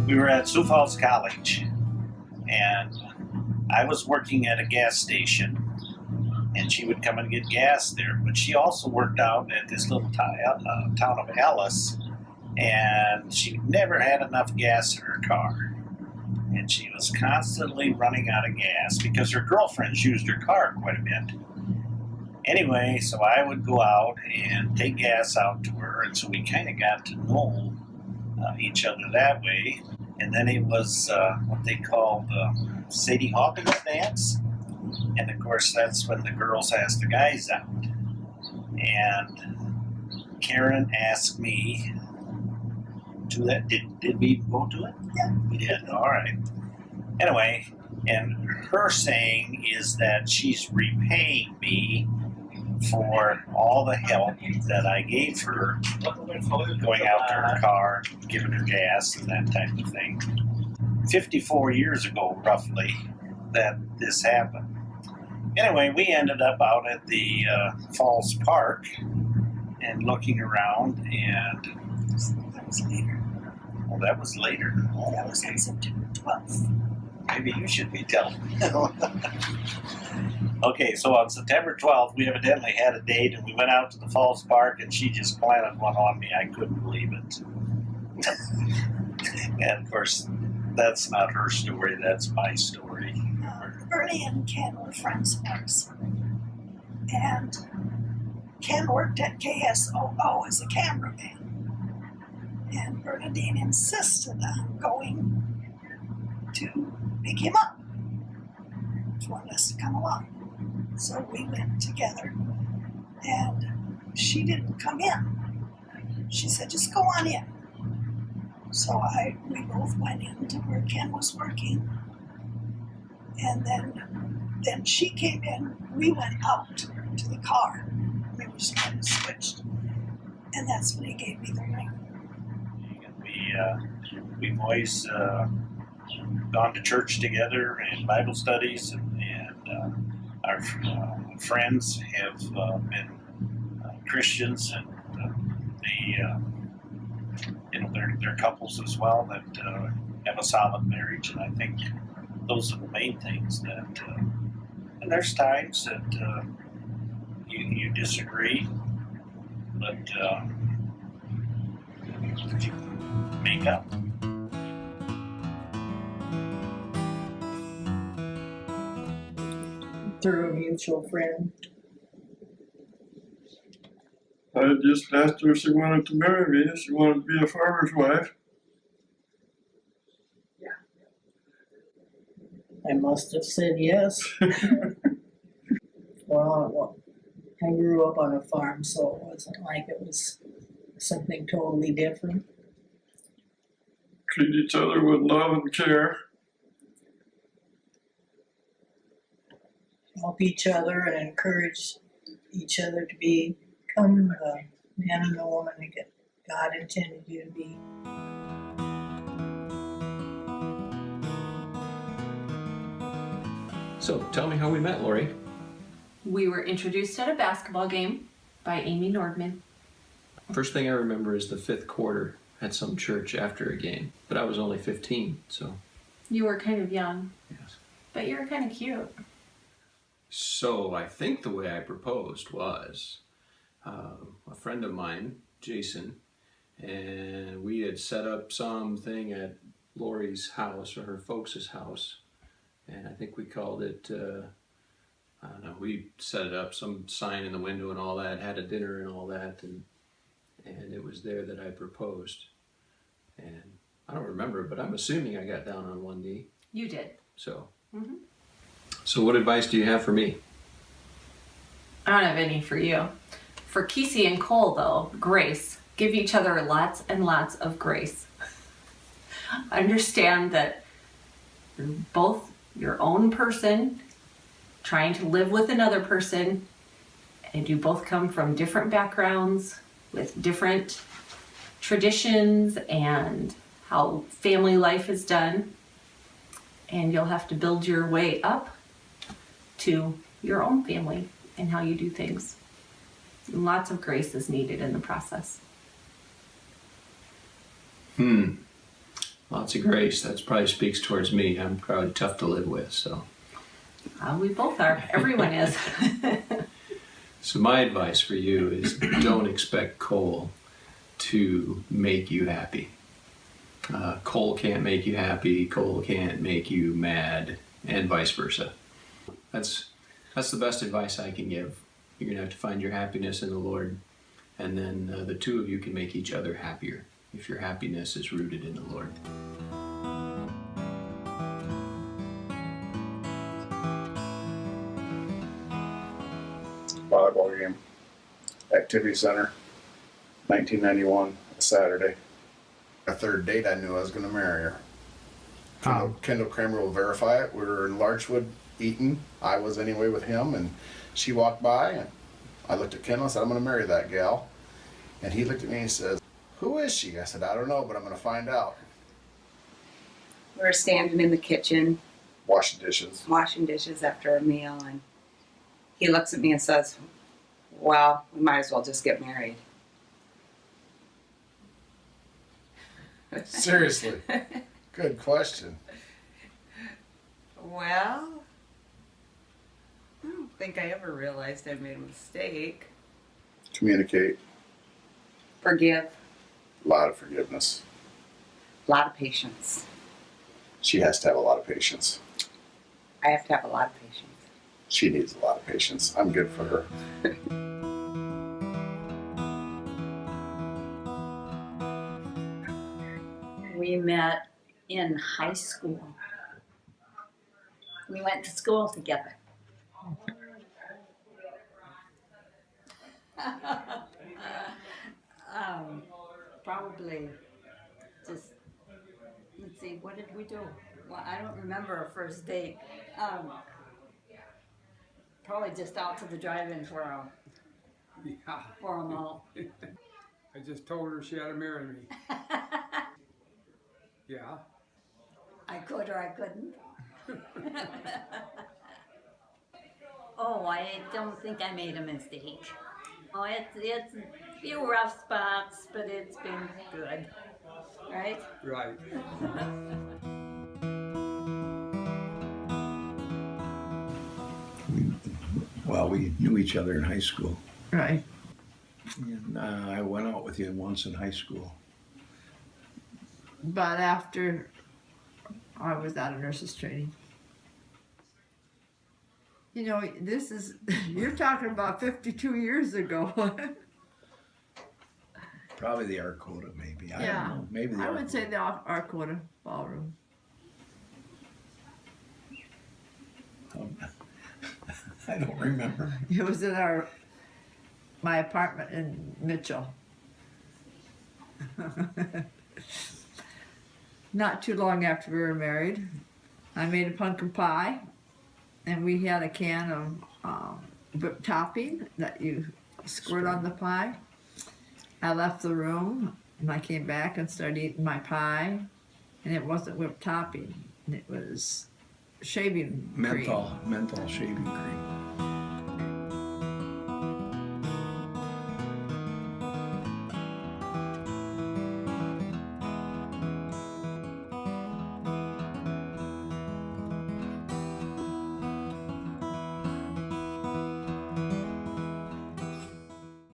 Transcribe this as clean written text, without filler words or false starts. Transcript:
We were at Sioux Falls College, and I was working at a gas station, and she would come and get gas there. But she also worked out at this little town of Alice, and she never had enough gas in her car. And she was constantly running out of gas because her girlfriends used her car quite a bit. Anyway, so I would go out and take gas out to her, and so we kind of got to know each other that way. And then it was what they called Sadie Hawkins dance. And of course, that's when the girls asked the guys out. And Karen asked me to that. Did we go to it? Yeah. We did. All right. Anyway, and her saying is that she's repaying me for all the help that I gave her going out to her car, giving her gas and that type of thing. 54 years ago, roughly, that this happened. Anyway, we ended up out at the Falls Park and looking around, and That was later. well, that was later. Oh, That was okay. on September 12th. Maybe you should be telling me. Okay, so on September 12th, we evidently had a date, and we went out to the Falls Park, and she just planted one on me. I couldn't believe it. And of course, that's not her story, that's my story. Bernie and Ken were friends of ours. And Ken worked at KSOO as a cameraman. And Bernadine insisted on going to pick him up. She wanted us to come along. So we went together. And she didn't come in. She said, just go on in. So we both went into where Ken was working. And then she came in, we went out to the car. We just kind of switched. And that's when he gave me the ring. We've always gone to church together and Bible studies, and our friends have been Christians, and they're couples as well that have a solid marriage, and I think those are the main things that. And there's times that you disagree, but you make up. Through a mutual friend. I just asked her if she wanted to marry me. She wanted to be a farmer's wife. I must have said yes. Well, I grew up on a farm, so it wasn't like it was something totally different. Treat each other with love and care. Help each other and encourage each other to become the man and the woman that God intended you to be. So, tell me how we met, Lori. We were introduced at a basketball game by Amy Nordman. First thing I remember is the fifth quarter at some church after a game, but I was only 15, so. You were kind of young, Yes. but you were kind of cute. So, I think the way I proposed was a friend of mine, Jason, and we had set up something at Lori's house, or her folks' house, and I think we called it, I don't know, we set it up, some sign in the window and all that, had a dinner and all that, and it was there that I proposed. And I don't remember, but I'm assuming I got down on one knee. You did. So, Mhm. So what advice do you have for me? I don't have any for you. For Kezia and Cole, though, grace. Give each other lots and lots of grace. Understand that you're both your own person trying to live with another person, and you both come from different backgrounds with different traditions and how family life is done, and you'll have to build your way up to your own family and how you do things. And lots of grace is needed in the process. lots of grace. That probably speaks towards me. I'm probably tough to live with, so. We both are. Everyone is. So my advice for you is don't expect Cole to make you happy. Cole can't make you happy. Cole can't make you mad, and vice versa. That's the best advice I can give. You're gonna have to find your happiness in the Lord, and then the two of you can make each other happier if your happiness is rooted in the Lord. Volleyball game, activity center, 1991, Saturday. A third date, I knew I was going to marry her. Kendall Kramer will verify it. We were in Larchwood eating. I was anyway with him, and she walked by, and I looked at Kendall and said, I'm going to marry that gal. And he looked at me and says, who is she? I said, I don't know, but I'm going to find out. We were standing in the kitchen Washing dishes after a meal, and he looks at me and says, well, we might as well just get married. Seriously. Good question. Well, I don't think I ever realized I made a mistake. Communicate. Forgive. A lot of forgiveness. A lot of patience. She has to have a lot of patience. I have to have a lot of patience. She needs a lot of patience. I'm good for her. We met in high school. We went to school together. Probably just, let's see, what did we do? Well, I don't remember our first date. Probably just out to the drive-in for a mall. I just told her she had to marry me. Yeah. I could or I couldn't. Oh, I don't think I made a mistake. Oh, it's a few rough spots, but it's been good. Right? Right. Well, we knew each other in high school. Right. And I went out with you once in high school. But after I was out of nurses training. You know, this is, you're talking about 52 years ago. Probably the Arcota, maybe. I Yeah. don't know. Maybe the I Arcota. would say the Arcota Ballroom. I don't remember. It was in my apartment in Mitchell. Not too long after we were married, I made a pumpkin pie, and we had a can of whipped topping that you squirt on the pie. I left the room, and I came back and started eating my pie, and it wasn't whipped topping. It was shaving cream. Menthol shaving cream.